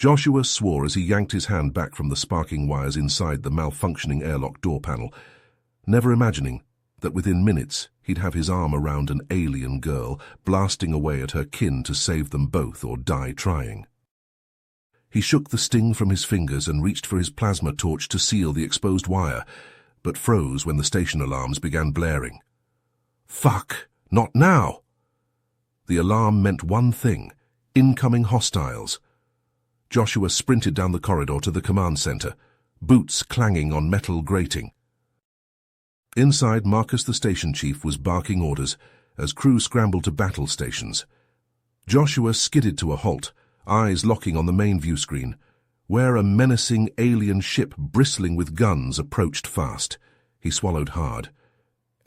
Joshua swore as he yanked his hand back from the sparking wires inside the malfunctioning airlock door panel, never imagining that within minutes he'd have his arm around an alien girl, blasting away at her kin to save them both or die trying. He shook the sting from his fingers and reached for his plasma torch to seal the exposed wire, but froze when the station alarms began blaring. Fuck! Not now! The alarm meant one thing: incoming hostiles. Joshua sprinted down the corridor to the command center, boots clanging on metal grating. Inside, Marcus the station chief was barking orders as crew scrambled to battle stations. Joshua skidded to a halt, eyes locking on the main view screen, where a menacing alien ship bristling with guns approached fast. He swallowed hard.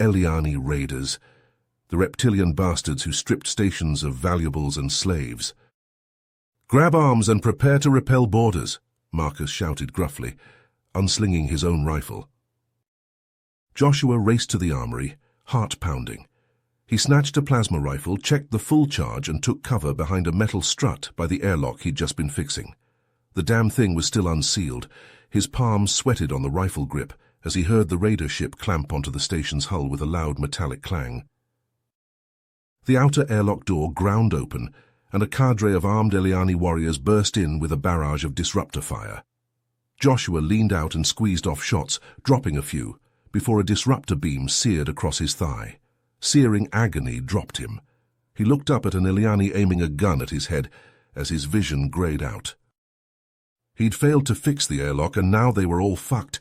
Eliani raiders, the reptilian bastards who stripped stations of valuables and slaves. "Grab arms and prepare to repel boarders," Marcus shouted gruffly, unslinging his own rifle. Joshua raced to the armory, heart pounding. He snatched a plasma rifle, checked the full charge, and took cover behind a metal strut by the airlock he'd just been fixing. The damn thing was still unsealed. His palms sweated on the rifle grip as he heard the raider ship clamp onto the station's hull with a loud metallic clang. The outer airlock door ground open, and a cadre of armed Eliani warriors burst in with a barrage of disruptor fire. Joshua leaned out and squeezed off shots, dropping a few, before a disruptor beam seared across his thigh. Searing agony dropped him. He looked up at an Eliani aiming a gun at his head as his vision grayed out. He'd failed to fix the airlock, and now they were all fucked.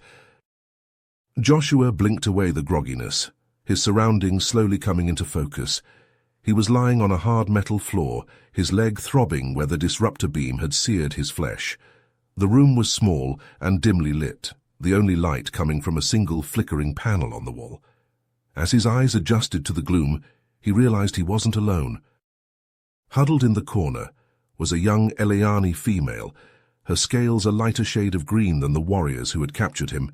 Joshua blinked away the grogginess, his surroundings slowly coming into focus. He was lying on a hard metal floor, his leg throbbing where the disruptor beam had seared his flesh. The room was small and dimly lit, the only light coming from a single flickering panel on the wall. As his eyes adjusted to the gloom, he realized he wasn't alone. Huddled in the corner was a young Eliani female, her scales a lighter shade of green than the warriors who had captured him.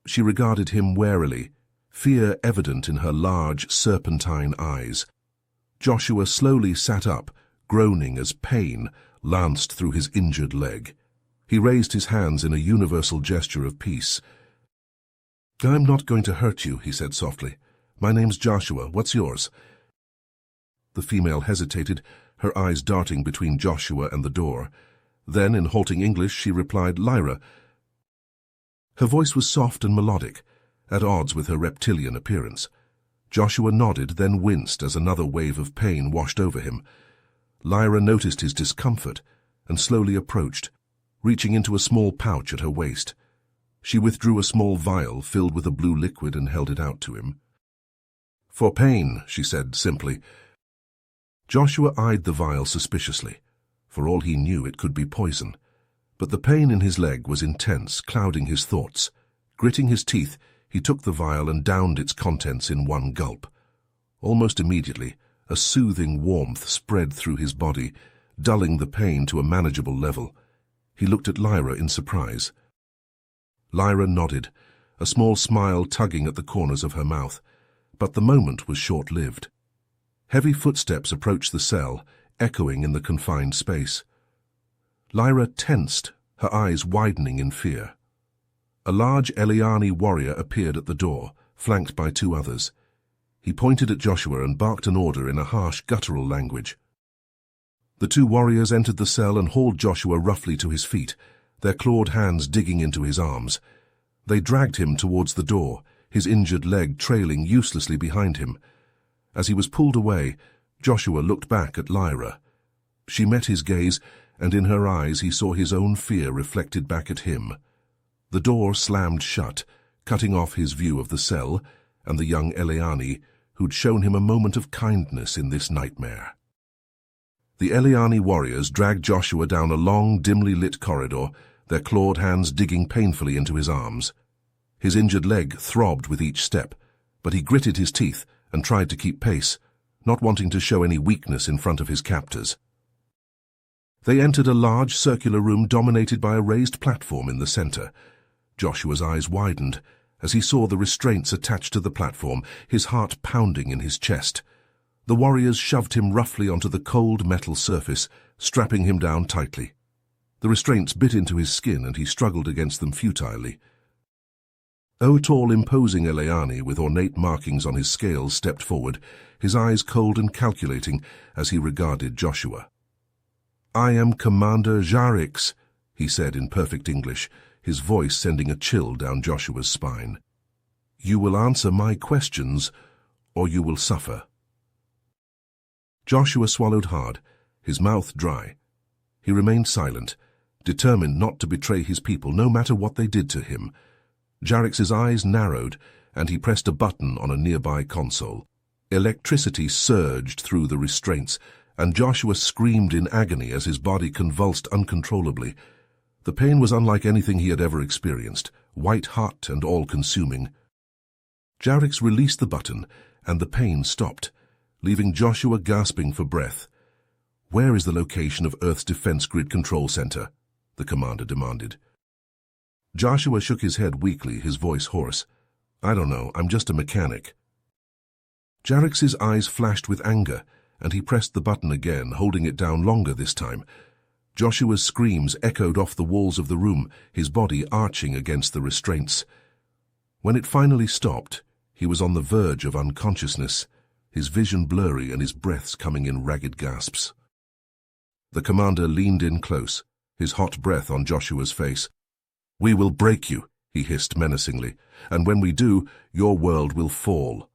She regarded him warily, fear evident in her large, serpentine eyes. Joshua slowly sat up, groaning as pain lanced through his injured leg. He raised his hands in a universal gesture of peace. "I'm not going to hurt you," he said softly. "My name's Joshua. What's yours?" The female hesitated, her eyes darting between Joshua and the door. Then, in halting English, she replied, "Lyra." Her voice was soft and melodic, at odds with her reptilian appearance. Joshua nodded, then winced as another wave of pain washed over him. Lyra noticed his discomfort and slowly approached, reaching into a small pouch at her waist. She withdrew a small vial filled with a blue liquid and held it out to him. "For pain," she said simply. Joshua eyed the vial suspiciously. For all he knew, it could be poison. But the pain in his leg was intense, clouding his thoughts. Gritting his teeth, he took the vial and downed its contents in one gulp. Almost immediately, a soothing warmth spread through his body, dulling the pain to a manageable level. He looked at Lyra in surprise. Lyra nodded, a small smile tugging at the corners of her mouth. But the moment was short-lived. Heavy footsteps approached the cell, echoing in the confined space. Lyra tensed, her eyes widening in fear. A large Eliani warrior appeared at the door, flanked by two others. He pointed at Joshua and barked an order in a harsh, guttural language. The two warriors entered the cell and hauled Joshua roughly to his feet, their clawed hands digging into his arms. They dragged him towards the door, his injured leg trailing uselessly behind him. As he was pulled away, Joshua looked back at Lyra. She met his gaze, and in her eyes he saw his own fear reflected back at him. The door slammed shut, cutting off his view of the cell and the young Eliani who'd shown him a moment of kindness in this nightmare. The Eliani warriors dragged Joshua down a long, dimly lit corridor, their clawed hands digging painfully into his arms. His injured leg throbbed with each step, but he gritted his teeth and tried to keep pace, not wanting to show any weakness in front of his captors. They entered a large circular room dominated by a raised platform in the center. Joshua's eyes widened as he saw the restraints attached to the platform, his heart pounding in his chest. The warriors shoved him roughly onto the cold metal surface, strapping him down tightly. The restraints bit into his skin and he struggled against them futilely. A tall, imposing Eliani with ornate markings on his scales stepped forward, his eyes cold and calculating as he regarded Joshua. "I am Commander Jarix," he said in perfect English, his voice sending a chill down Joshua's spine. "You will answer my questions, or you will suffer." Joshua swallowed hard, his mouth dry. He remained silent, determined not to betray his people no matter what they did to him. Jarix's eyes narrowed, and he pressed a button on a nearby console. Electricity surged through the restraints, and Joshua screamed in agony as his body convulsed uncontrollably. The pain was unlike anything he had ever experienced, white-hot and all-consuming. Jarix released the button, and the pain stopped, leaving Joshua gasping for breath. "Where is the location of Earth's Defense Grid Control Center?" the commander demanded. Joshua shook his head weakly, his voice hoarse. "I don't know, I'm just a mechanic." Jarix's eyes flashed with anger, and he pressed the button again, holding it down longer this time. Joshua's screams echoed off the walls of the room, his body arching against the restraints. When it finally stopped, he was on the verge of unconsciousness, his vision blurry and his breaths coming in ragged gasps. The commander leaned in close, his hot breath on Joshua's face. "We will break you," he hissed menacingly, "and when we do, your world will fall."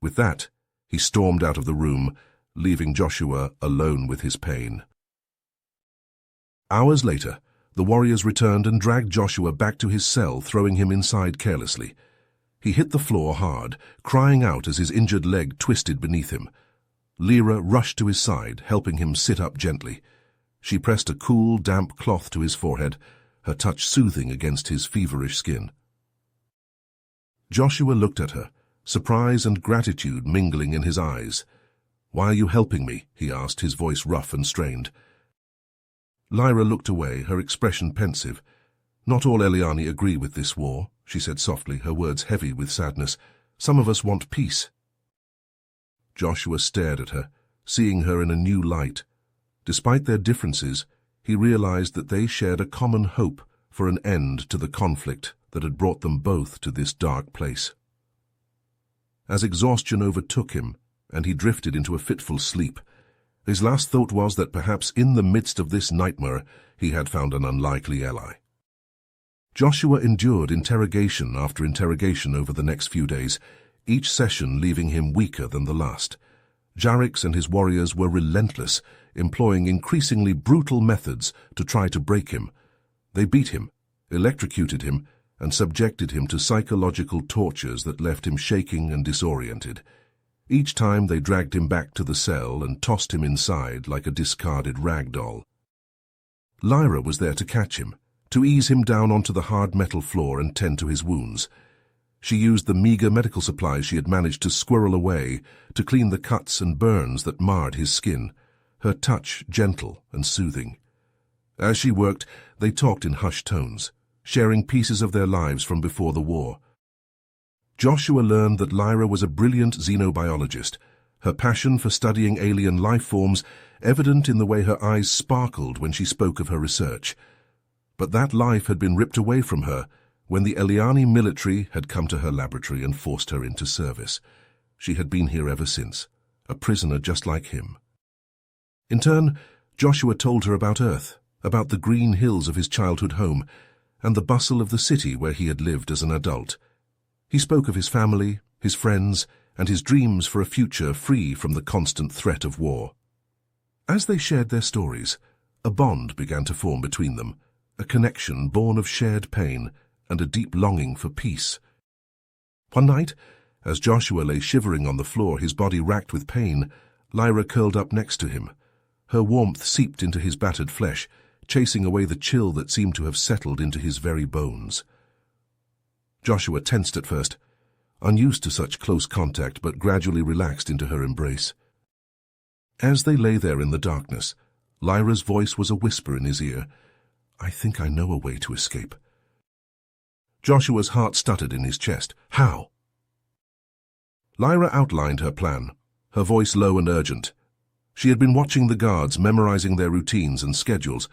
With that, he stormed out of the room, leaving Joshua alone with his pain. Hours later, the warriors returned and dragged Joshua back to his cell, throwing him inside carelessly. He hit the floor hard, crying out as his injured leg twisted beneath him. Lyra rushed to his side, helping him sit up gently. She pressed a cool, damp cloth to his forehead, her touch soothing against his feverish skin. Joshua looked at her, surprise and gratitude mingling in his eyes. "Why are you helping me?" he asked, his voice rough and strained. Lyra looked away, her expression pensive. "Not all Eliani agree with this war," she said softly, her words heavy with sadness. "Some of us want peace." Joshua stared at her, seeing her in a new light. Despite their differences, he realized that they shared a common hope for an end to the conflict that had brought them both to this dark place. As exhaustion overtook him, and he drifted into a fitful sleep, his last thought was that perhaps in the midst of this nightmare he had found an unlikely ally. Joshua endured interrogation after interrogation over the next few days, each session leaving him weaker than the last. Jarix and his warriors were relentless, employing increasingly brutal methods to try to break him. They beat him, electrocuted him, and subjected him to psychological tortures that left him shaking and disoriented. Each time they dragged him back to the cell and tossed him inside like a discarded rag doll. Lyra was there to catch him, to ease him down onto the hard metal floor and tend to his wounds. She used the meager medical supplies she had managed to squirrel away to clean the cuts and burns that marred his skin, her touch gentle and soothing. As she worked, they talked in hushed tones, sharing pieces of their lives from before the war. Joshua learned that Lyra was a brilliant xenobiologist, her passion for studying alien life forms evident in the way her eyes sparkled when she spoke of her research. But that life had been ripped away from her when the Eliani military had come to her laboratory and forced her into service. She had been here ever since, a prisoner just like him. In turn, Joshua told her about Earth, about the green hills of his childhood home, and the bustle of the city where he had lived as an adult. He spoke of his family, his friends, and his dreams for a future free from the constant threat of war. As they shared their stories, a bond began to form between them, a connection born of shared pain and a deep longing for peace. One night, as Joshua lay shivering on the floor, his body racked with pain, Lyra curled up next to him. Her warmth seeped into his battered flesh, chasing away the chill that seemed to have settled into his very bones. Joshua tensed at first, unused to such close contact, but gradually relaxed into her embrace. As they lay there in the darkness, Lyra's voice was a whisper in his ear. "I think I know a way to escape." Joshua's heart stuttered in his chest. "How?" Lyra outlined her plan, her voice low and urgent. She had been watching the guards, memorizing their routines and schedules.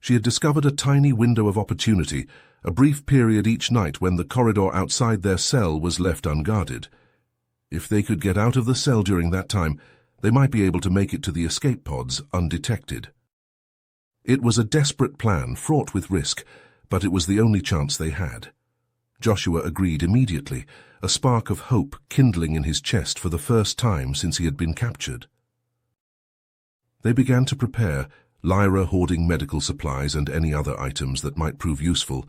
She had discovered a tiny window of opportunity, a brief period each night when the corridor outside their cell was left unguarded. If they could get out of the cell during that time, they might be able to make it to the escape pods undetected. It was a desperate plan, fraught with risk, but it was the only chance they had. Joshua agreed immediately, a spark of hope kindling in his chest for the first time since he had been captured. They began to prepare, Lyra hoarding medical supplies and any other items that might prove useful,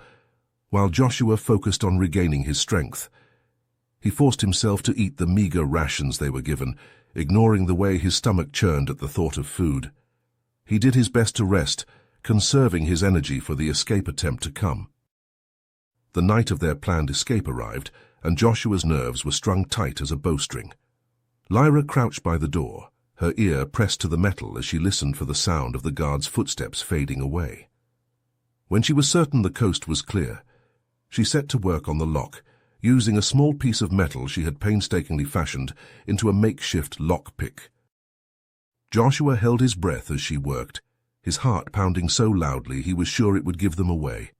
while Joshua focused on regaining his strength. He forced himself to eat the meager rations they were given, ignoring the way his stomach churned at the thought of food. He did his best to rest, conserving his energy for the escape attempt to come. The night of their planned escape arrived, and Joshua's nerves were strung tight as a bowstring. Lyra crouched by the door, her ear pressed to the metal as she listened for the sound of the guard's footsteps fading away. When she was certain the coast was clear, she set to work on the lock, using a small piece of metal she had painstakingly fashioned into a makeshift lockpick. Joshua held his breath as she worked, his heart pounding so loudly he was sure it would give them away.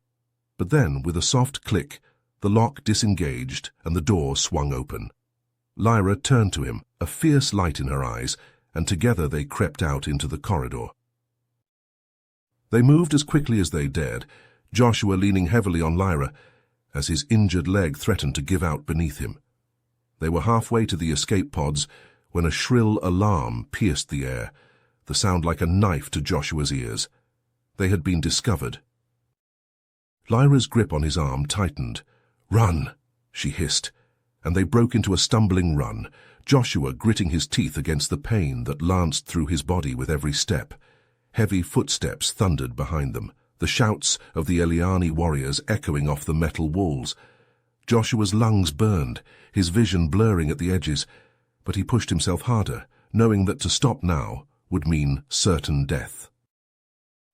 But then, with a soft click, the lock disengaged and the door swung open. Lyra turned to him, a fierce light in her eyes, and together they crept out into the corridor. They moved as quickly as they dared, Joshua leaning heavily on Lyra, as his injured leg threatened to give out beneath him. They were halfway to the escape pods when a shrill alarm pierced the air, the sound like a knife to Joshua's ears. They had been discovered. Lyra's grip on his arm tightened. "Run!" she hissed, and they broke into a stumbling run, Joshua gritting his teeth against the pain that lanced through his body with every step. Heavy footsteps thundered behind them, the shouts of the Eliani warriors echoing off the metal walls. Joshua's lungs burned, his vision blurring at the edges, but he pushed himself harder, knowing that to stop now would mean certain death.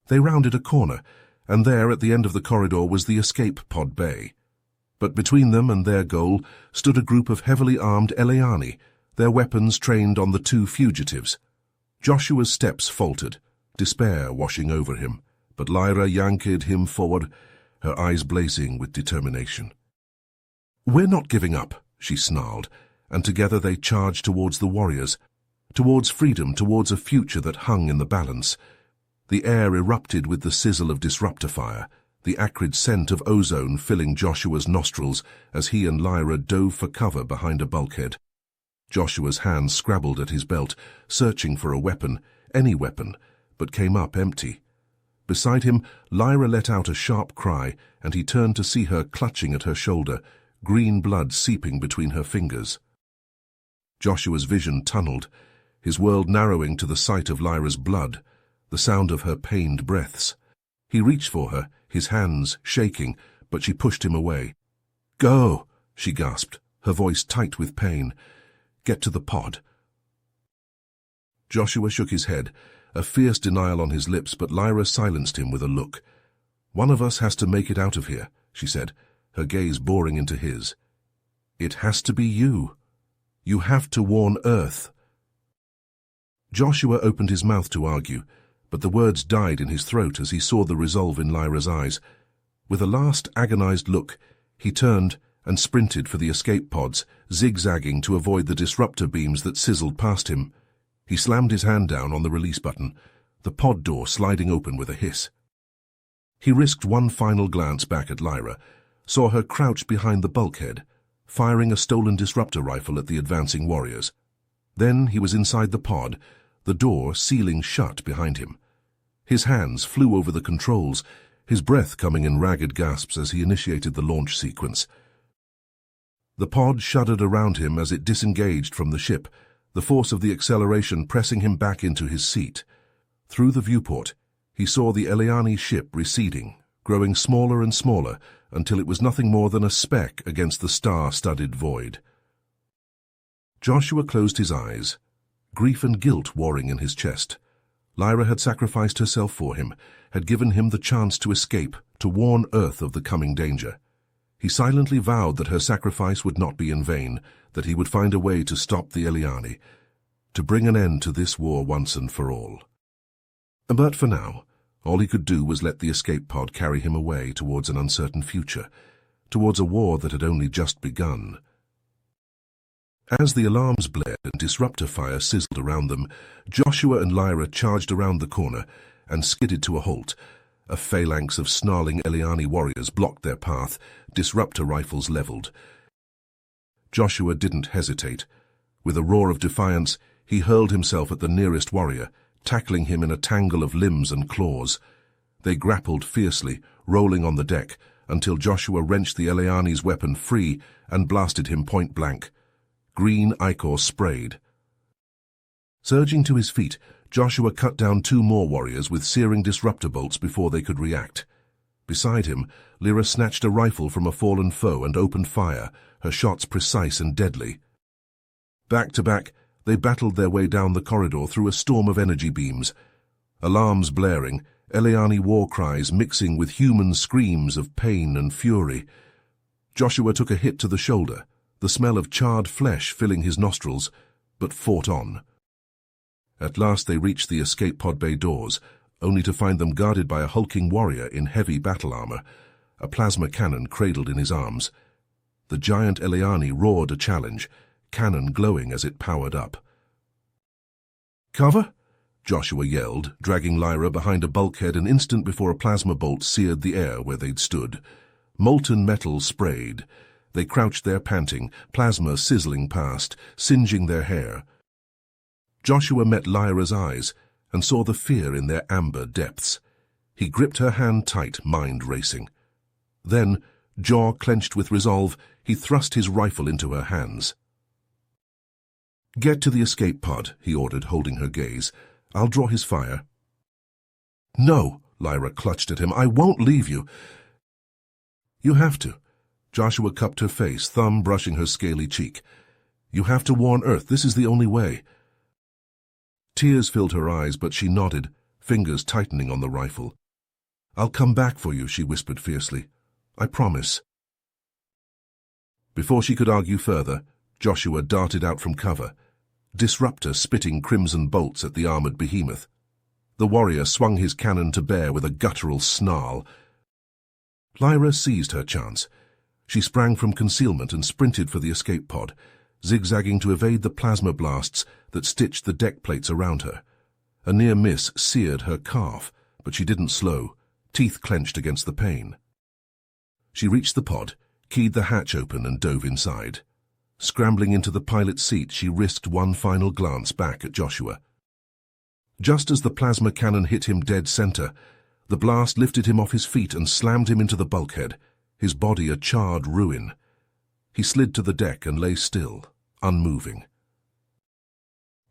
They rounded a corner, and there at the end of the corridor was the escape pod bay. But between them and their goal stood a group of heavily armed Eliani, their weapons trained on the two fugitives. Joshua's steps faltered, despair washing over him, but Lyra yanked him forward, her eyes blazing with determination. "We're not giving up," she snarled, and together they charged towards the warriors, towards freedom, towards a future that hung in the balance. The air erupted with the sizzle of disruptor fire, the acrid scent of ozone filling Joshua's nostrils as he and Lyra dove for cover behind a bulkhead. Joshua's hands scrabbled at his belt, searching for a weapon, any weapon, but came up empty. Beside him, Lyra let out a sharp cry, and he turned to see her clutching at her shoulder, green blood seeping between her fingers. Joshua's vision tunneled, his world narrowing to the sight of Lyra's blood, the sound of her pained breaths. He reached for her, his hands shaking, but she pushed him away. "Go!" she gasped, her voice tight with pain. "Get to the pod." Joshua shook his head, a fierce denial on his lips, but Lyra silenced him with a look. "One of us has to make it out of here," she said, her gaze boring into his. "It has to be you. You have to warn Earth." Joshua opened his mouth to argue, but the words died in his throat as he saw the resolve in Lyra's eyes. With a last agonized look, he turned and sprinted for the escape pods, zigzagging to avoid the disruptor beams that sizzled past him. He slammed his hand down on the release button, the pod door sliding open with a hiss. He risked one final glance back at Lyra, saw her crouched behind the bulkhead, firing a stolen disruptor rifle at the advancing warriors. Then he was inside the pod, the door sealing shut behind him. His hands flew over the controls, his breath coming in ragged gasps as he initiated the launch sequence. The pod shuddered around him as it disengaged from the ship, the force of the acceleration pressing him back into his seat. Through the viewport, he saw the Eliani ship receding, growing smaller and smaller until it was nothing more than a speck against the star-studded void. Joshua closed his eyes, grief and guilt warring in his chest. Lyra had sacrificed herself for him, had given him the chance to escape, to warn Earth of the coming danger. He silently vowed that her sacrifice would not be in vain, that he would find a way to stop the Eliani, to bring an end to this war once and for all. But for now, All he could do was let the escape pod carry him away towards an uncertain future, towards a war that had only just begun. As the alarms blared and disruptor fire sizzled around them, Joshua and Lyra charged around the corner and skidded to a halt. A phalanx of snarling Eliani warriors blocked their path, disruptor rifles leveled. Joshua didn't hesitate. With a roar of defiance, he hurled himself at the nearest warrior, tackling him in a tangle of limbs and claws. They grappled fiercely, rolling on the deck, until Joshua wrenched the Eliani's weapon free and blasted him point blank. Green ichor sprayed. Surging to his feet, Joshua cut down 2 more warriors with searing disruptor bolts before they could react. Beside him, Lyra snatched a rifle from a fallen foe and opened fire, her shots precise and deadly. Back to back, they battled their way down the corridor through a storm of energy beams. Alarms blaring, Eliani war cries mixing with human screams of pain and fury. Joshua took a hit to the shoulder, the smell of charred flesh filling his nostrils, but fought on. At last they reached the escape pod bay doors, only to find them guarded by a hulking warrior in heavy battle armor, a plasma cannon cradled in his arms. The giant Eliani roared a challenge, cannon glowing as it powered up. "Cover?" Joshua yelled, dragging Lyra behind a bulkhead an instant before a plasma bolt seared the air where they'd stood. Molten metal sprayed. They crouched there panting, plasma sizzling past, singeing their hair. Joshua met Lyra's eyes and saw the fear in their amber depths. He gripped her hand tight, mind racing. Then, jaw clenched with resolve, he thrust his rifle into her hands. "Get to the escape pod," he ordered, holding her gaze. "I'll draw his fire." "No," Lyra clutched at him. "I won't leave you." "You have to." Joshua cupped her face, thumb brushing her scaly cheek. "You have to warn Earth. This is the only way." Tears filled her eyes, but she nodded, fingers tightening on the rifle. "I'll come back for you," she whispered fiercely. "I promise." Before she could argue further, Joshua darted out from cover, disruptor spitting crimson bolts at the armored behemoth. The warrior swung his cannon to bear with a guttural snarl. Lyra seized her chance. She sprang from concealment and sprinted for the escape pod, zigzagging to evade the plasma blasts that stitched the deck plates around her. A near miss seared her calf, but she didn't slow, teeth clenched against the pain. She reached the pod, keyed the hatch open and dove inside. Scrambling into the pilot's seat, she risked one final glance back at Joshua. Just as the plasma cannon hit him dead center, the blast lifted him off his feet and slammed him into the bulkhead, his body a charred ruin. He slid to the deck and lay still, unmoving.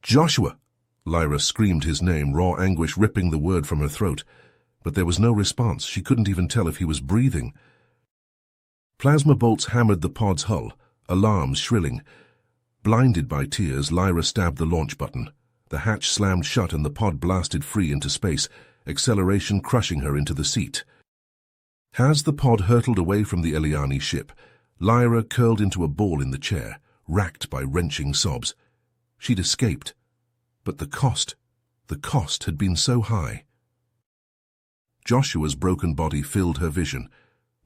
"Joshua!" Lyra screamed his name, raw anguish ripping the word from her throat. But there was no response. She couldn't even tell if he was breathing. Plasma bolts hammered the pod's hull, alarms shrilling. Blinded by tears, Lyra stabbed the launch button. The hatch slammed shut and the pod blasted free into space, acceleration crushing her into the seat. As the pod hurtled away from the Eliani ship, Lyra curled into a ball in the chair, racked by wrenching sobs. She'd escaped, but the cost had been so high. Joshua's broken body filled her vision.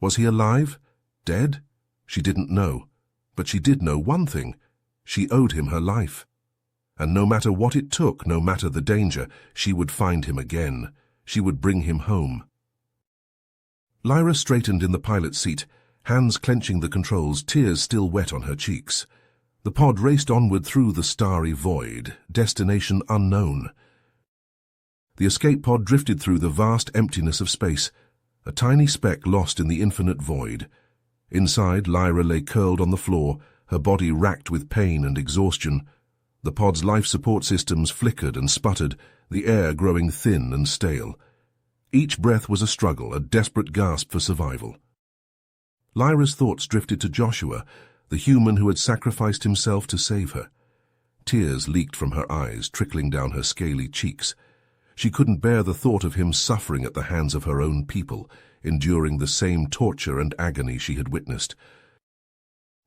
Was he alive? Dead? She didn't know. But she did know one thing. She owed him her life. And no matter what it took, no matter the danger, she would find him again. She would bring him home. Lyra straightened in the pilot's seat, hands clenching the controls, tears still wet on her cheeks. The pod raced onward through the starry void, destination unknown. The escape pod drifted through the vast emptiness of space, a tiny speck lost in the infinite void. Inside, Lyra lay curled on the floor, her body racked with pain and exhaustion. The pod's life support systems flickered and sputtered, the air growing thin and stale. Each breath was a struggle, a desperate gasp for survival. Lyra's thoughts drifted to Joshua, the human who had sacrificed himself to save her. Tears leaked from her eyes, trickling down her scaly cheeks. She couldn't bear the thought of him suffering at the hands of her own people, enduring the same torture and agony she had witnessed.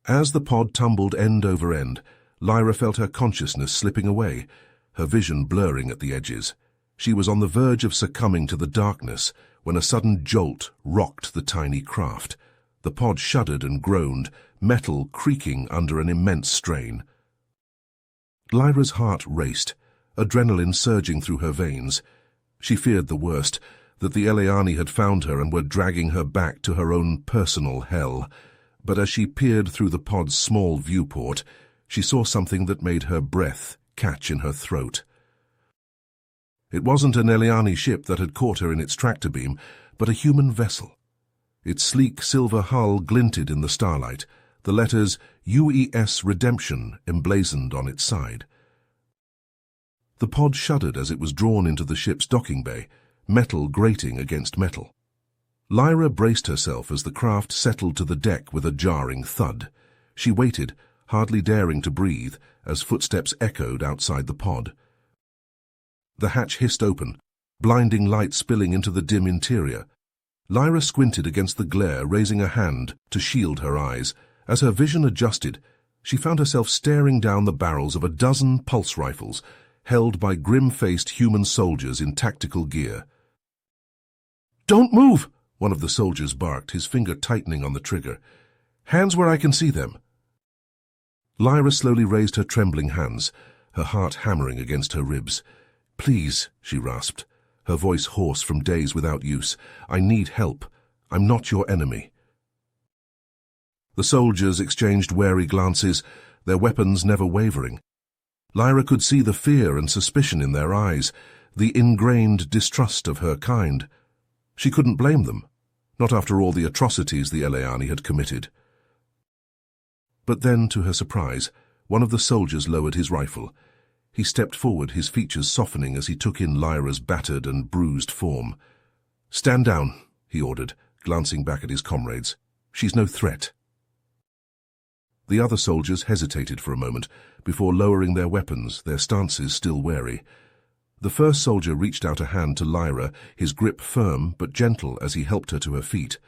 As the pod tumbled end over end, Lyra felt her consciousness slipping away, her vision blurring at the edges. She was on the verge of succumbing to the darkness when a sudden jolt rocked the tiny craft. The pod shuddered and groaned, metal creaking under an immense strain. Lyra's heart raced, adrenaline surging through her veins. She feared the worst, that the Eleani had found her and were dragging her back to her own personal hell. But as she peered through the pod's small viewport, she saw something that made her breath catch in her throat. It wasn't an Eleani ship that had caught her in its tractor beam, but a human vessel. Its sleek silver hull glinted in the starlight, the letters UES Redemption emblazoned on its side. The pod shuddered as it was drawn into the ship's docking bay, metal grating against metal. Lyra braced herself as the craft settled to the deck with a jarring thud. She waited, hardly daring to breathe, as footsteps echoed outside the pod. The hatch hissed open, blinding light spilling into the dim interior. Lyra squinted against the glare, raising a hand to shield her eyes. As her vision adjusted, she found herself staring down the barrels of a dozen pulse rifles, held by grim-faced human soldiers in tactical gear. "Don't move!" one of the soldiers barked, his finger tightening on the trigger. "Hands where I can see them." Lyra slowly raised her trembling hands, her heart hammering against her ribs. "Please," she rasped, her voice hoarse from days without use. "I need help. I'm not your enemy." The soldiers exchanged wary glances, their weapons never wavering. Lyra could see the fear and suspicion in their eyes, the ingrained distrust of her kind. She couldn't blame them, not after all the atrocities the Eleani had committed. But then, to her surprise, one of the soldiers lowered his rifle. He stepped forward, his features softening as he took in Lyra's battered and bruised form. "Stand down," he ordered, glancing back at his comrades. "She's no threat." The other soldiers hesitated for a moment before lowering their weapons, their stances still wary. The first soldier reached out a hand to Lyra, his grip firm but gentle as he helped her to her feet.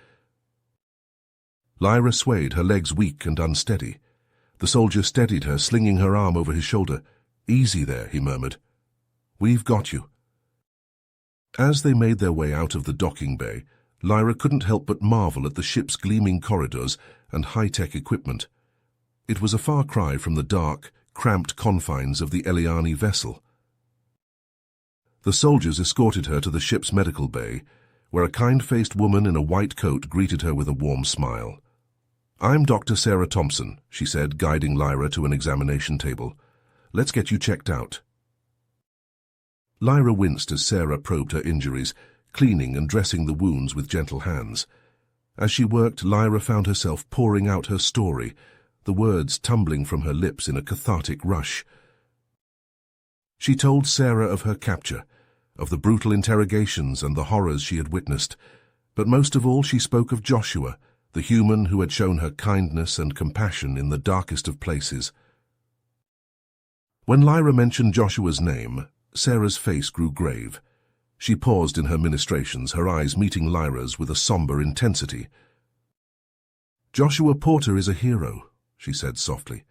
Lyra swayed, her legs weak and unsteady. The soldier steadied her, slinging her arm over his shoulder. "Easy there," he murmured. "We've got you." As they made their way out of the docking bay, Lyra couldn't help but marvel at the ship's gleaming corridors and high-tech equipment. It was a far cry from the dark, cramped confines of the Eleani vessel. The soldiers escorted her to the ship's medical bay, where a kind-faced woman in a white coat greeted her with a warm smile. "I'm Dr. Sarah Thompson," she said, guiding Lyra to an examination table. "Let's get you checked out." Lyra winced as Sarah probed her injuries, cleaning and dressing the wounds with gentle hands. As she worked, Lyra found herself pouring out her story, the words tumbling from her lips in a cathartic rush. She told Sarah of her capture, of the brutal interrogations and the horrors she had witnessed, but most of all she spoke of Joshua, the human who had shown her kindness and compassion in the darkest of places. When Lyra mentioned Joshua's name, Sarah's face grew grave. She paused in her ministrations, her eyes meeting Lyra's with a somber intensity. "Joshua Porter is a hero," she said softly.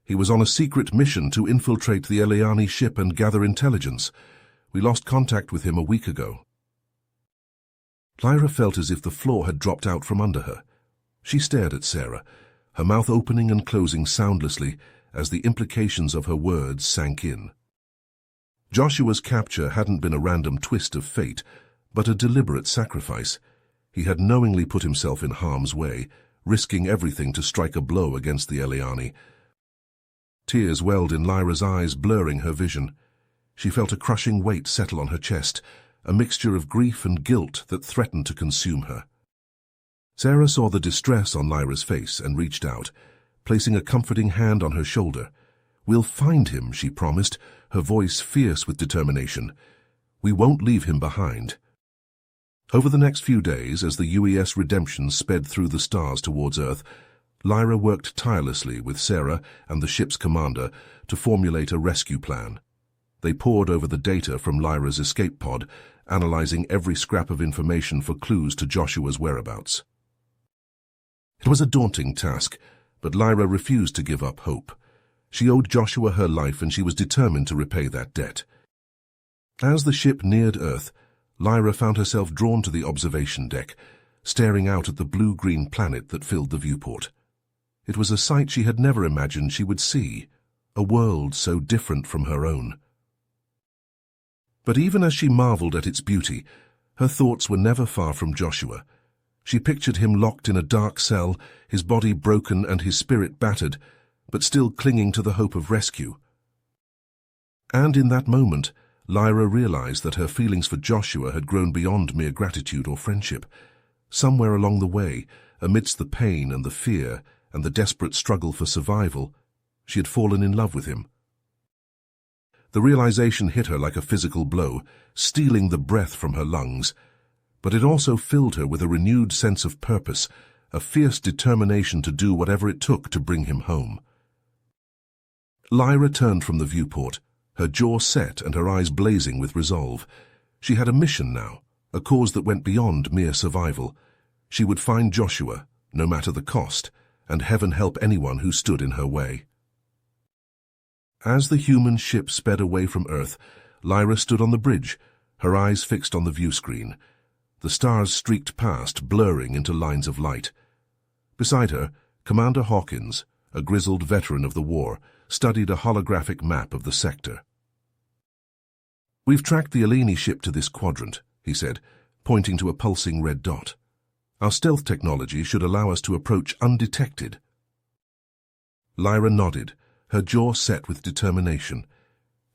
"He was on a secret mission to infiltrate the Eleani ship and gather intelligence. We lost contact with him a week ago." Lyra felt as if the floor had dropped out from under her. She stared at Sarah, her mouth opening and closing soundlessly as the implications of her words sank in. Joshua's capture hadn't been a random twist of fate, but a deliberate sacrifice. He had knowingly put himself in harm's way, risking everything to strike a blow against the Eleani. Tears welled in Lyra's eyes, blurring her vision. She felt a crushing weight settle on her chest, a mixture of grief and guilt that threatened to consume her. Sarah saw the distress on Lyra's face and reached out, placing a comforting hand on her shoulder. "We'll find him," she promised, her voice fierce with determination. "We won't leave him behind." Over the next few days, as the UES Redemption sped through the stars towards Earth, Lyra worked tirelessly with Sarah and the ship's commander to formulate a rescue plan. They pored over the data from Lyra's escape pod, analyzing every scrap of information for clues to Joshua's whereabouts. It was a daunting task, but Lyra refused to give up hope. She owed Joshua her life, and she was determined to repay that debt. As the ship neared Earth, Lyra found herself drawn to the observation deck, staring out at the blue-green planet that filled the viewport. It was a sight she had never imagined she would see, a world so different from her own. But even as she marveled at its beauty, her thoughts were never far from Joshua. She pictured him locked in a dark cell, his body broken and his spirit battered, but still clinging to the hope of rescue. And in that moment, Lyra realized that her feelings for Joshua had grown beyond mere gratitude or friendship. Somewhere along the way, amidst the pain and the fear and the desperate struggle for survival, she had fallen in love with him. The realization hit her like a physical blow, stealing the breath from her lungs, but it also filled her with a renewed sense of purpose, a fierce determination to do whatever it took to bring him home. Lyra turned from the viewport, her jaw set and her eyes blazing with resolve. She had a mission now, a cause that went beyond mere survival. She would find Joshua, no matter the cost, and heaven help anyone who stood in her way. As the human ship sped away from Earth, Lyra stood on the bridge, her eyes fixed on the view screen. The stars streaked past, blurring into lines of light. Beside her, Commander Hawkins, a grizzled veteran of the war, studied a holographic map of the sector. "We've tracked the Eleni ship to this quadrant," he said, pointing to a pulsing red dot. "Our stealth technology should allow us to approach undetected." Lyra nodded, her jaw set with determination.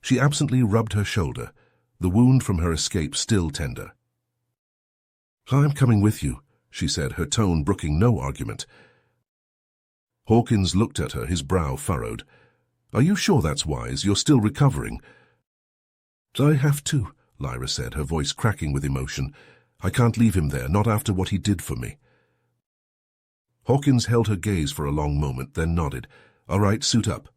She absently rubbed her shoulder, the wound from her escape still tender. "I'm coming with you," she said, her tone brooking no argument. Hawkins looked at her, his brow furrowed. "Are you sure that's wise? You're still recovering." "I have to," Lyra said, her voice cracking with emotion. "I can't leave him there, not after what he did for me." Hawkins held her gaze for a long moment, then nodded. "All right, suit up."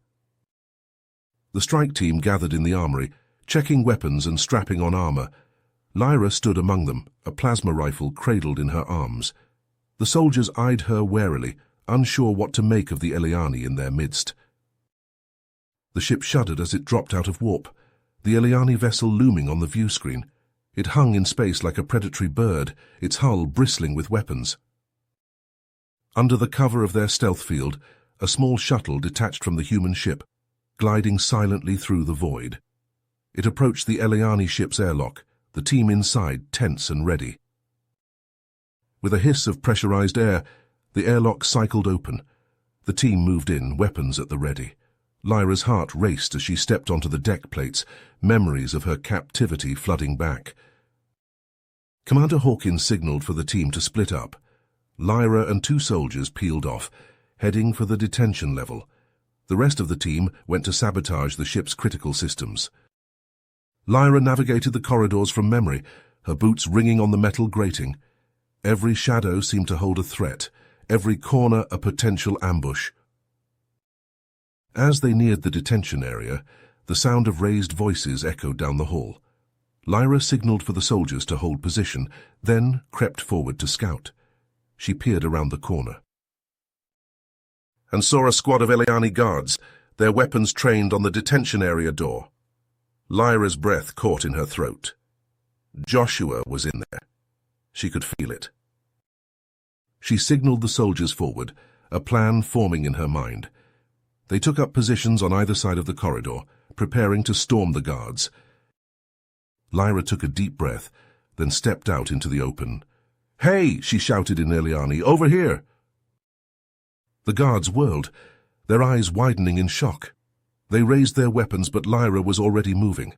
The strike team gathered in the armory, checking weapons and strapping on armor. Lyra stood among them, a plasma rifle cradled in her arms. The soldiers eyed her warily, unsure what to make of the Eliani in their midst. The ship shuddered as it dropped out of warp, the Eliani vessel looming on the view screen. It hung in space like a predatory bird, its hull bristling with weapons. Under the cover of their stealth field, a small shuttle detached from the human ship, gliding silently through the void. It approached the Eliani ship's airlock, the team inside tense and ready. With a hiss of pressurized air, the airlock cycled open. The team moved in, weapons at the ready. Lyra's heart raced as she stepped onto the deck plates, memories of her captivity flooding back. Commander Hawkins signaled for the team to split up. Lyra and 2 soldiers peeled off, heading for the detention level. The rest of the team went to sabotage the ship's critical systems. Lyra navigated the corridors from memory, her boots ringing on the metal grating. Every shadow seemed to hold a threat, every corner a potential ambush. As they neared the detention area, the sound of raised voices echoed down the hall. Lyra signaled for the soldiers to hold position, then crept forward to scout. She peered around the corner and saw a squad of Eliani guards, their weapons trained on the detention area door. Lyra's breath caught in her throat. Joshua was in there. She could feel it. She signaled the soldiers forward, a plan forming in her mind. They took up positions on either side of the corridor, preparing to storm the guards. Lyra took a deep breath, then stepped out into the open. "Hey!" she shouted in Eliani. "Over here!" The guards whirled, their eyes widening in shock. They raised their weapons, but Lyra was already moving.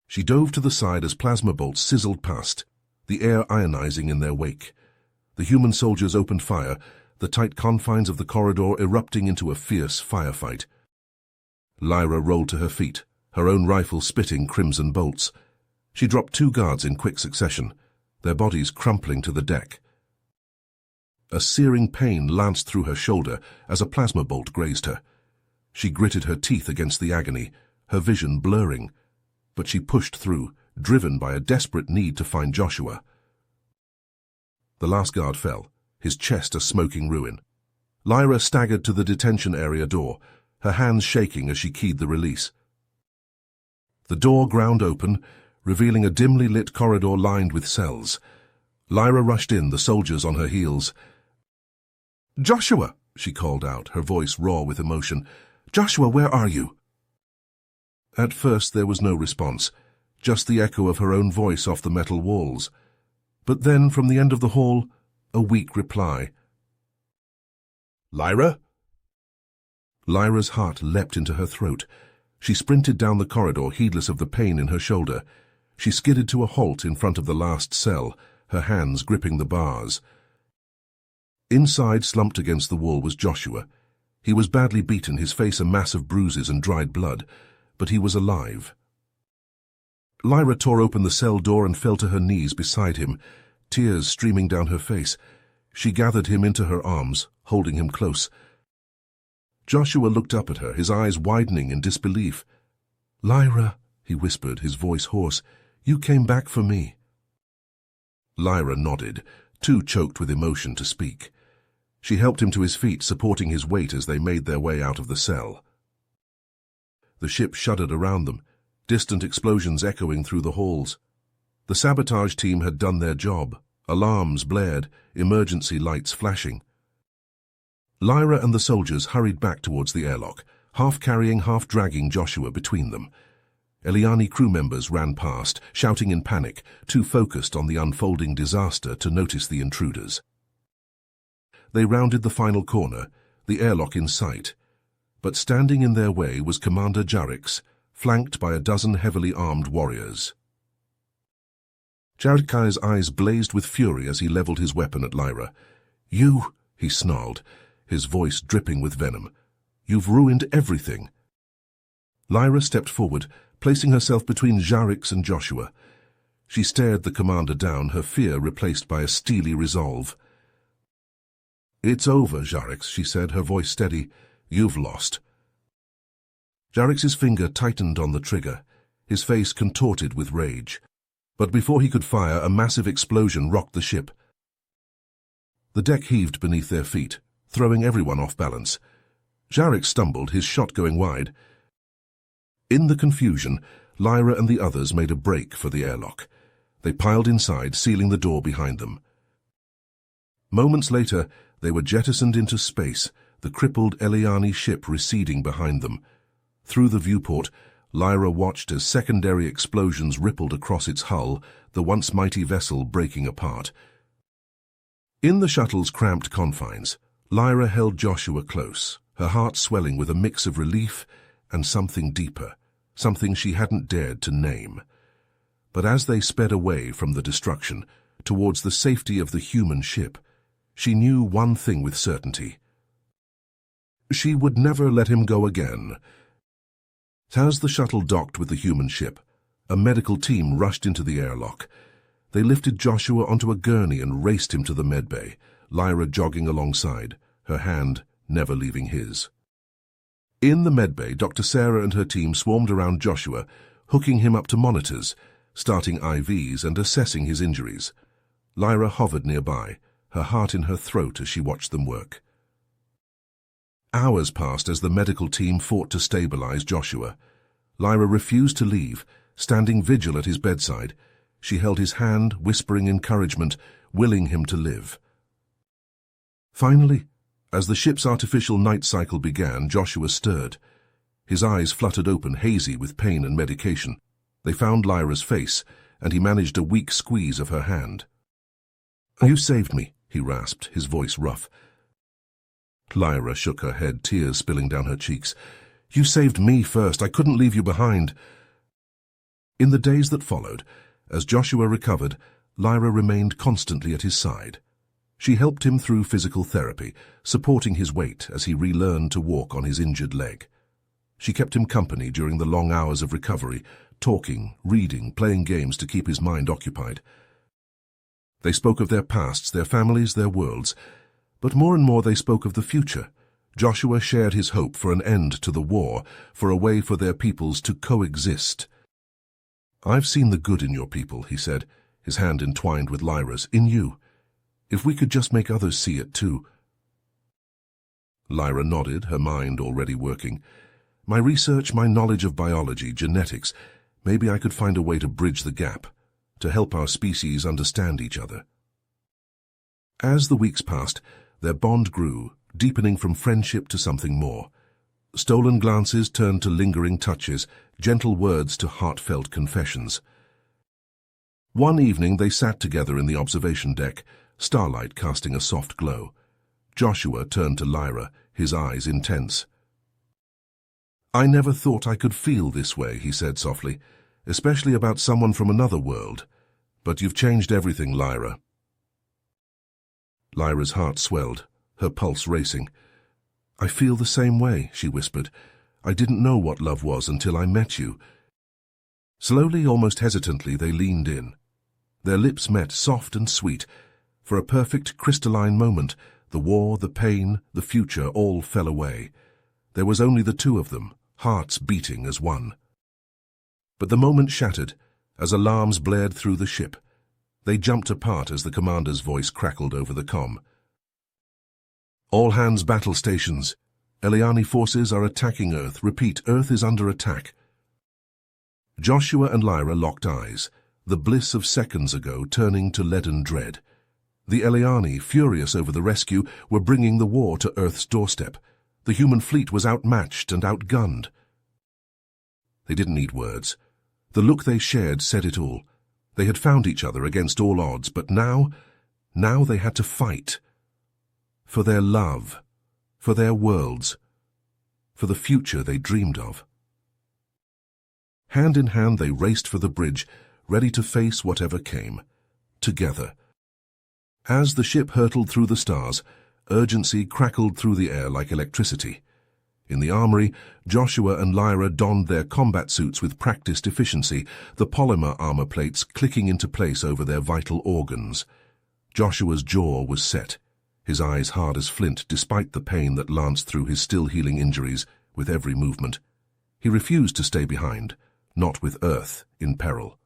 She dove to the side as plasma bolts sizzled past, the air ionizing in their wake. The human soldiers opened fire, the tight confines of the corridor erupting into a fierce firefight. Lyra rolled to her feet, her own rifle spitting crimson bolts. She dropped 2 guards in quick succession, their bodies crumpling to the deck. A searing pain lanced through her shoulder as a plasma bolt grazed her. She gritted her teeth against the agony, her vision blurring, but she pushed through, driven by a desperate need to find Joshua. The last guard fell, his chest a smoking ruin. Lyra staggered to the detention area door, her hands shaking as she keyed the release. The door ground open, revealing a dimly lit corridor lined with cells. Lyra rushed in, the soldiers on her heels. "Joshua!" she called out, her voice raw with emotion. "Joshua, where are you?" At first there was no response, just the echo of her own voice off the metal walls. But then, from the end of the hall, a weak reply. "Lyra?" Lyra's heart leapt into her throat. She sprinted down the corridor, heedless of the pain in her shoulder. She skidded to a halt in front of the last cell, her hands gripping the bars. Inside, slumped against the wall, was Joshua. He was badly beaten, his face a mass of bruises and dried blood, but he was alive. Lyra tore open the cell door and fell to her knees beside him, tears streaming down her face. She gathered him into her arms, holding him close. Joshua looked up at her, his eyes widening in disbelief. "Lyra," he whispered, his voice hoarse, "you came back for me." Lyra nodded, too choked with emotion to speak. She helped him to his feet, supporting his weight as they made their way out of the cell. The ship shuddered around them, distant explosions echoing through the halls. The sabotage team had done their job. Alarms blared, emergency lights flashing. Lyra and the soldiers hurried back towards the airlock, half carrying, half dragging Joshua between them. Eliani crew members ran past, shouting in panic, too focused on the unfolding disaster to notice the intruders. They rounded the final corner, the airlock in sight. But standing in their way was Commander Jarix, flanked by a dozen heavily armed warriors. Jarikai's eyes blazed with fury as he leveled his weapon at Lyra. "You," he snarled, his voice dripping with venom. "You've ruined everything." Lyra stepped forward, placing herself between Jarix and Joshua. She stared the commander down, her fear replaced by a steely resolve. "It's over, Jarix," she said, her voice steady. "You've lost." Jarix's finger tightened on the trigger, his face contorted with rage. But before he could fire, a massive explosion rocked the ship. The deck heaved beneath their feet, throwing everyone off balance. Jarix stumbled, his shot going wide. In the confusion, Lyra and the others made a break for the airlock. They piled inside, sealing the door behind them. Moments later, they were jettisoned into space, the crippled Eliani ship receding behind them. Through the viewport, Lyra watched as secondary explosions rippled across its hull, the once mighty vessel breaking apart. In the shuttle's cramped confines, Lyra held Joshua close, her heart swelling with a mix of relief and something deeper, something she hadn't dared to name. But as they sped away from the destruction, towards the safety of the human ship, she knew one thing with certainty. She would never let him go again. As the shuttle docked with the human ship, a medical team rushed into the airlock. They lifted Joshua onto a gurney and raced him to the medbay, Lyra jogging alongside, her hand never leaving his. In the medbay, Dr. Sarah and her team swarmed around Joshua, hooking him up to monitors, starting IVs and assessing his injuries. Lyra hovered nearby, her heart in her throat as she watched them work. Hours passed as the medical team fought to stabilize Joshua. Lyra refused to leave, standing vigil at his bedside. She held his hand, whispering encouragement, willing him to live. Finally, as the ship's artificial night cycle began, Joshua stirred. His eyes fluttered open, hazy with pain and medication. They found Lyra's face, and he managed a weak squeeze of her hand. "You saved me," he rasped, his voice rough. Lyra shook her head, tears spilling down her cheeks. "You saved me first. I couldn't leave you behind." In the days that followed, as Joshua recovered, Lyra remained constantly at his side. She helped him through physical therapy, supporting his weight as he relearned to walk on his injured leg. She kept him company during the long hours of recovery, talking, reading, playing games to keep his mind occupied. They spoke of their pasts, their families, their worlds, but more and more they spoke of the future. Joshua shared his hope for an end to the war, for a way for their peoples to coexist. "I've seen the good in your people," he said, his hand entwined with Lyra's, "in you. If we could just make others see it too." Lyra nodded, her mind already working. "My research, my knowledge of biology, genetics, Maybe I could find a way to bridge the gap, to help our species understand each other. As the weeks passed, their bond grew, deepening from friendship to something more. Stolen glances turned to lingering touches, gentle words to heartfelt confessions. One evening they sat together in the observation deck, starlight casting a soft glow. Joshua turned to Lyra, his eyes intense. "I never thought I could feel this way," he said softly, "especially about someone from another world. But you've changed everything, Lyra." Lyra's heart swelled, her pulse racing. "I feel the same way," she whispered. "I didn't know what love was until I met you." Slowly, almost hesitantly, they leaned in. Their lips met, soft and sweet. For a perfect, crystalline moment, the war, the pain, the future all fell away. There was only the two of them, hearts beating as one. But the moment shattered, as alarms blared through the ship. They jumped apart as the commander's voice crackled over the comm. "All hands battle stations. Eliani forces are attacking Earth. Repeat, Earth is under attack." Joshua and Lyra locked eyes, the bliss of seconds ago turning to leaden dread. The Eliani, furious over the rescue, were bringing the war to Earth's doorstep. The human fleet was outmatched and outgunned. They didn't need words. The look they shared said it all. They had found each other against all odds, but now they had to fight. For their love, for their worlds, for the future they dreamed of. Hand in hand they raced for the bridge, ready to face whatever came, together. As the ship hurtled through the stars, urgency crackled through the air like electricity. In the armory, Joshua and Lyra donned their combat suits with practiced efficiency, the polymer armor plates clicking into place over their vital organs. Joshua's jaw was set, his eyes hard as flint despite the pain that lanced through his still-healing injuries with every movement. He refused to stay behind, not with Earth in peril.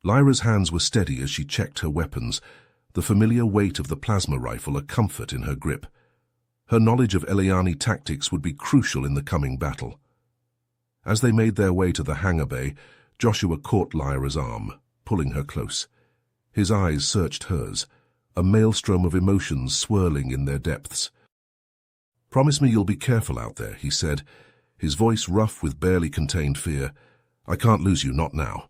Lyra's hands were steady as she checked her weapons, the familiar weight of the plasma rifle a comfort in her grip. Her knowledge of Eliani tactics would be crucial in the coming battle. As they made their way to the hangar bay, Joshua caught Lyra's arm, pulling her close. His eyes searched hers, a maelstrom of emotions swirling in their depths. "Promise me you'll be careful out there," he said, his voice rough with barely contained fear. "I can't lose you, not now."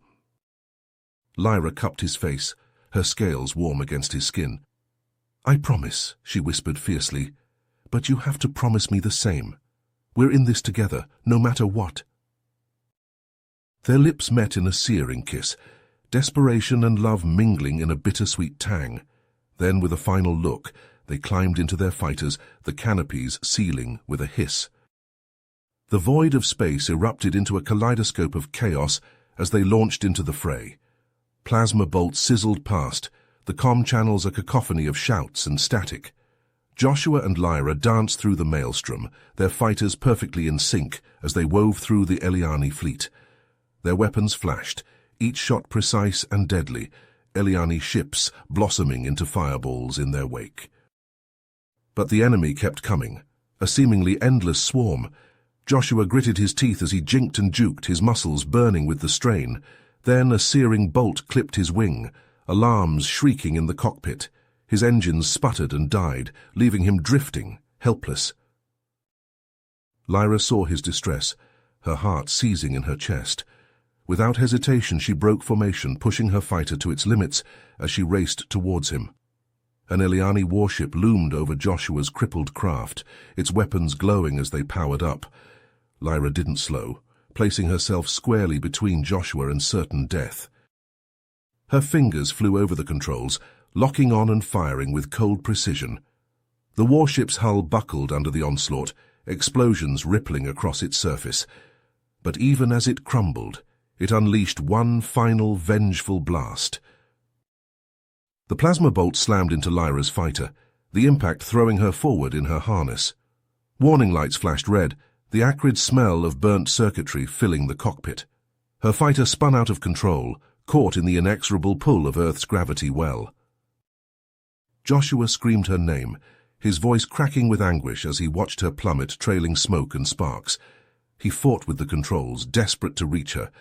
Lyra cupped his face, her scales warm against his skin. "I promise," she whispered fiercely, "but you have to promise me the same. We're in this together, no matter what." Their lips met in a searing kiss, desperation and love mingling in a bittersweet tang. Then, with a final look, they climbed into their fighters, the canopies sealing with a hiss. The void of space erupted into a kaleidoscope of chaos as they launched into the fray. Plasma bolts sizzled past, the comm channels a cacophony of shouts and static. Joshua and Lyra danced through the maelstrom, their fighters perfectly in sync as they wove through the Eliani fleet. Their weapons flashed, each shot precise and deadly, Eliani ships blossoming into fireballs in their wake. But the enemy kept coming, a seemingly endless swarm. Joshua gritted his teeth as he jinked and juked, his muscles burning with the strain. Then a searing bolt clipped his wing, alarms shrieking in the cockpit. His engines sputtered and died, leaving him drifting, helpless. Lyra saw his distress, her heart seizing in her chest. Without hesitation, she broke formation, pushing her fighter to its limits as she raced towards him. An Eliani warship loomed over Joshua's crippled craft, its weapons glowing as they powered up. Lyra didn't slow, placing herself squarely between Joshua and certain death. Her fingers flew over the controls, locking on and firing with cold precision. The warship's hull buckled under the onslaught, explosions rippling across its surface. But even as it crumbled, it unleashed one final vengeful blast. The plasma bolt slammed into Lyra's fighter, the impact throwing her forward in her harness. Warning lights flashed red, the acrid smell of burnt circuitry filling the cockpit. Her fighter spun out of control, caught in the inexorable pull of Earth's gravity well. Joshua screamed her name, his voice cracking with anguish as he watched her plummet, trailing smoke and sparks. He fought with the controls, desperate to reach her,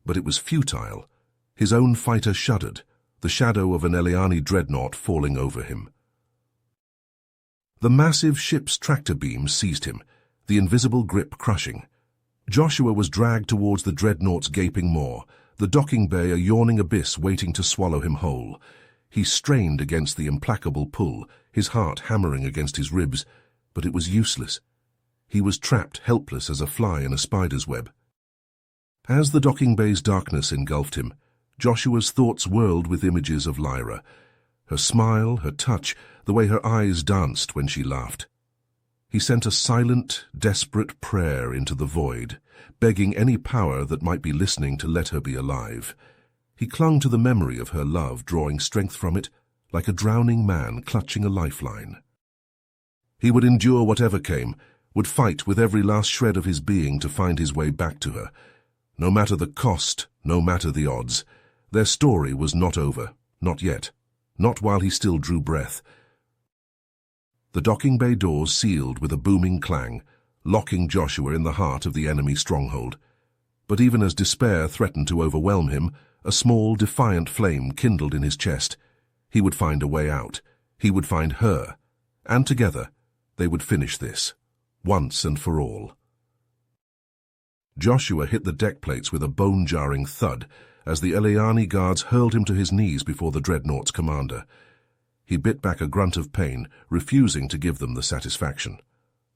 but it was futile. His own fighter shuddered, the shadow of an Eliani dreadnought falling over him. The massive ship's tractor beam seized him, the invisible grip crushing. Joshua was dragged towards the dreadnought's gaping maw, the docking bay a yawning abyss waiting to swallow him whole. He strained against the implacable pull, his heart hammering against his ribs, but it was useless. He was trapped, helpless as a fly in a spider's web. As the docking bay's darkness engulfed him, Joshua's thoughts whirled with images of Lyra. Her smile, her touch, the way her eyes danced when she laughed. He sent a silent, desperate prayer into the void, begging any power that might be listening to let her be alive. He clung to the memory of her love, drawing strength from it, like a drowning man clutching a lifeline. He would endure whatever came, would fight with every last shred of his being to find his way back to her. No matter the cost, no matter the odds, their story was not over, not yet, not while he still drew breath. The docking bay doors sealed with a booming clang, locking Joshua in the heart of the enemy stronghold. But even as despair threatened to overwhelm him, a small, defiant flame kindled in his chest. He would find a way out. He would find her. And together, they would finish this, once and for all. Joshua hit the deck plates with a bone-jarring thud as the Eliani guards hurled him to his knees before the dreadnought's commander. He bit back a grunt of pain, refusing to give them the satisfaction.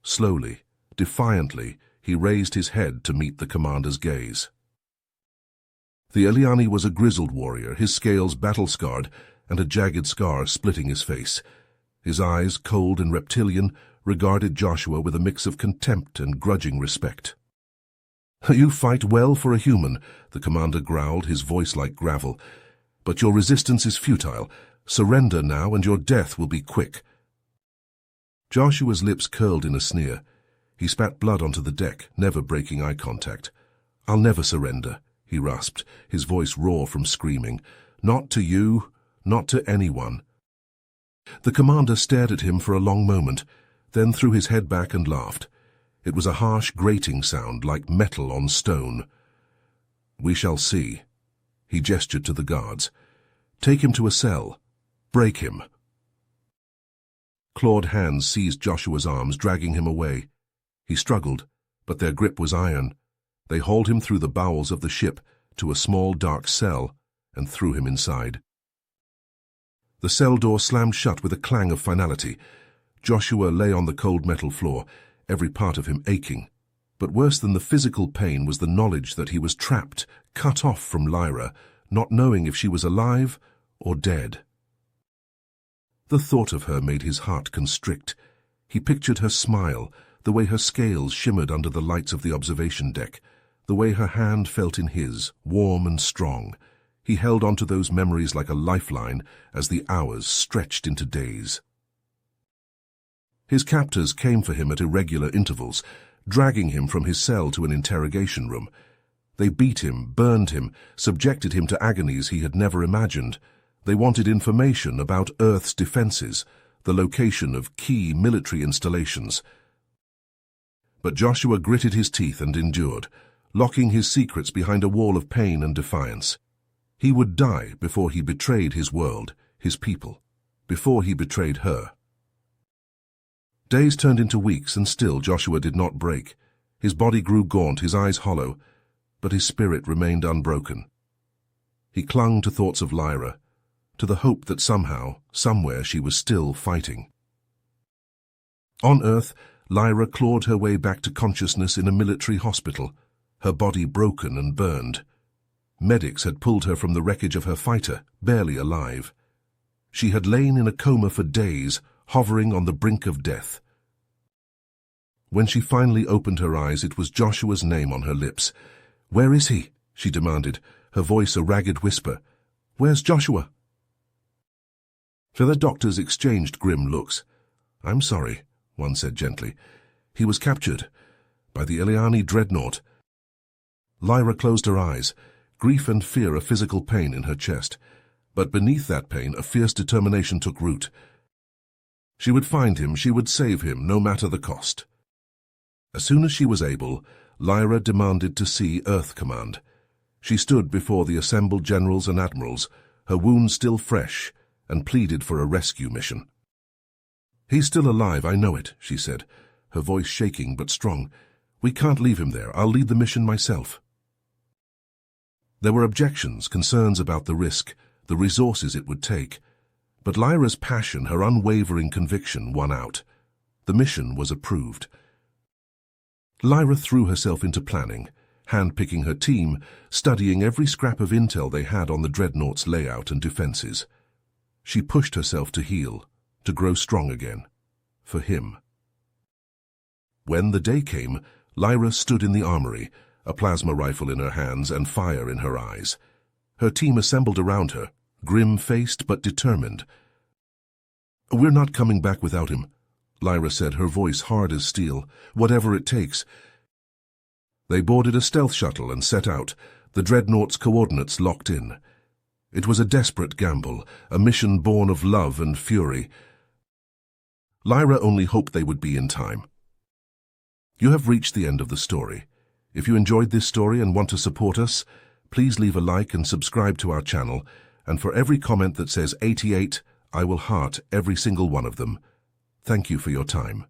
Slowly, defiantly, he raised his head to meet the commander's gaze. The Eliani was a grizzled warrior, his scales battle-scarred and a jagged scar splitting his face. His eyes, cold and reptilian, regarded Joshua with a mix of contempt and grudging respect. "You fight well for a human," the commander growled, his voice like gravel. "But your resistance is futile. Surrender now, and your death will be quick." Joshua's lips curled in a sneer. He spat blood onto the deck, never breaking eye contact. "I'll never surrender," he rasped, his voice raw from screaming. "Not to you, not to anyone." The commander stared at him for a long moment, then threw his head back and laughed. It was a harsh, grating sound, like metal on stone. "We shall see." He gestured to the guards. "Take him to a cell. Break him." Clawed hands seized Joshua's arms, dragging him away. He struggled, but their grip was iron. They hauled him through the bowels of the ship to a small, dark cell and threw him inside. The cell door slammed shut with a clang of finality. Joshua lay on the cold metal floor, every part of him aching. But worse than the physical pain was the knowledge that he was trapped, cut off from Lyra, not knowing if she was alive or dead. The thought of her made his heart constrict. He pictured her smile, the way her scales shimmered under the lights of the observation deck, the way her hand felt in his, warm and strong. He held onto those memories like a lifeline as the hours stretched into days. His captors came for him at irregular intervals, dragging him from his cell to an interrogation room. They beat him, burned him, subjected him to agonies he had never imagined. They wanted information about Earth's defenses, the location of key military installations. But Joshua gritted his teeth and endured, locking his secrets behind a wall of pain and defiance. He would die before he betrayed his world, his people, before he betrayed her. Days turned into weeks, and still Joshua did not break. His body grew gaunt, his eyes hollow, but his spirit remained unbroken. He clung to thoughts of Lyra, to the hope that somehow, somewhere she was still fighting. On Earth, Lyra clawed her way back to consciousness in a military hospital, her body broken and burned. Medics had pulled her from the wreckage of her fighter, barely alive. She had lain in a coma for days, hovering on the brink of death. When she finally opened her eyes, it was Joshua's name on her lips. "Where is he?" she demanded, her voice a ragged whisper. "Where's Joshua?" The doctors exchanged grim looks. "I'm sorry," one said gently. "He was captured by the Eliani dreadnought." Lyra closed her eyes, grief and fear, a physical pain in her chest. But beneath that pain, a fierce determination took root. She would find him, she would save him, no matter the cost. As soon as she was able, Lyra demanded to see Earth Command. She stood before the assembled generals and admirals, her wounds still fresh, and pleaded for a rescue mission. "He's still alive, I know it," she said, her voice shaking but strong. "We can't leave him there. I'll lead the mission myself." There were objections, concerns about the risk, the resources it would take. But Lyra's passion, her unwavering conviction, won out. The mission was approved. Lyra threw herself into planning, hand-picking her team, studying every scrap of intel they had on the dreadnought's layout and defenses. She pushed herself to heal, to grow strong again. For him. When the day came, Lyra stood in the armory, a plasma rifle in her hands and fire in her eyes. Her team assembled around her, grim-faced but determined. "We're not coming back without him," Lyra said, her voice hard as steel. "Whatever it takes." They boarded a stealth shuttle and set out, the dreadnought's coordinates locked in. It was a desperate gamble, a mission born of love and fury. Lyra only hoped they would be in time. You have reached the end of the story. If you enjoyed this story and want to support us, please leave a like and subscribe to our channel, and for every comment that says 88, I will heart every single one of them. Thank you for your time.